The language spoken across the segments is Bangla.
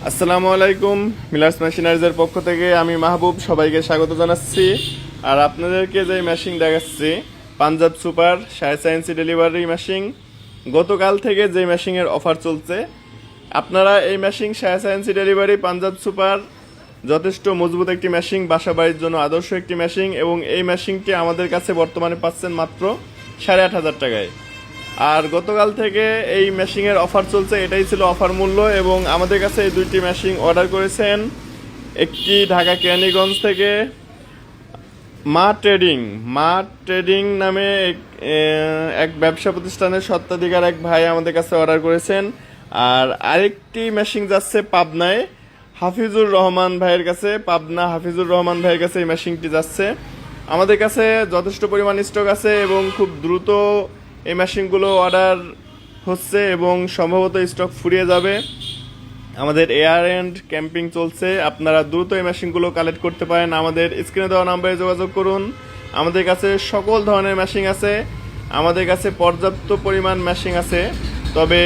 আসসালামু আলাইকুম। মিলার্স মেশিনারিজের পক্ষ থেকে আমি মাহবুব সবাইকে স্বাগত জানাচ্ছি। আর আপনাদেরকে যে মেশিন দেখাচ্ছি, পাঞ্জাব সুপার 6.5 ইঞ্চি ডেলিভারি মেশিন। গতকাল থেকে যে মেশিনের অফার চলছে, আপনারা এই মেশিন 6.5 ইঞ্চি ডেলিভারি পাঞ্জাব সুপার যথেষ্ট মজবুত একটি মেশিন, বাসা বাড়ির জন্য আদর্শ একটি মেশিন। এবং এই মেশিনটি আমাদের কাছে বর্তমানে পাচ্ছেন মাত্র 8,500 টাকায়। আর গতকাল থেকে এই মেশিনের অফার চলছে, এটাই ছিল অফার মূল্য। এবং আমাদের কাছে এই দুইটি মেশিন অর্ডার করেছেন। একটি ঢাকা কেরানীগঞ্জ থেকে মা ট্রেডিং নামে এক ব্যবসা প্রতিষ্ঠানের স্বত্বাধিকার এক ভাই আমাদের কাছে অর্ডার করেছেন। আর আরেকটি মেশিন যাচ্ছে পাবনায় হাফিজুর রহমান ভাইয়ের কাছে, পাবনা হাফিজুর রহমান ভাইয়ের কাছে এই মেশিনটি যাচ্ছে। আমাদের কাছে যথেষ্ট পরিমাণ স্টক আছে এবং খুব দ্রুত এই মেশিনগুলো অর্ডার হচ্ছে এবং সম্ভবত স্টক ফুরিয়ে যাবে। আমাদের এয়ার এন্ড ক্যাম্পিং চলছে, আপনারা দ্রুত এই মেশিনগুলো কালেক্ট করতে পারেন। আমাদের স্ক্রিনে দেওয়া নাম্বারে যোগাযোগ করুন। আমাদের কাছে সকল ধরনের মেশিন আছে, আমাদের কাছে পর্যাপ্ত পরিমাণ মেশিন আছে। তবে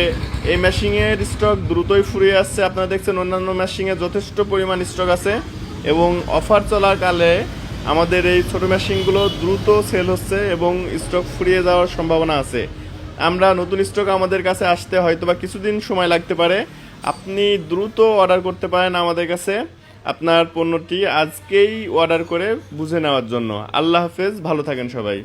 এই মেশিনের স্টক দ্রুতই ফুরিয়ে আসছে। আপনারা দেখছেন অন্যান্য মেশিনে যথেষ্ট পরিমাণ স্টক আছে এবং অফার চলাকালে আমাদের এই ছোট মেশিনগুলো দ্রুত সেল হচ্ছে এবং স্টক ফুরিয়ে যাওয়ার সম্ভাবনা আছে। আমরা নতুন স্টক আমাদের কাছে আসতে হয়তোবা কিছুদিন সময় লাগতে পারে। আপনি দ্রুত অর্ডার করতে পারেন আমাদের কাছে আপনার পণ্যটি আজকেই অর্ডার করে বুঝে নেওয়ার জন্য। আল্লাহ হাফেজ, ভালো থাকেন সবাই।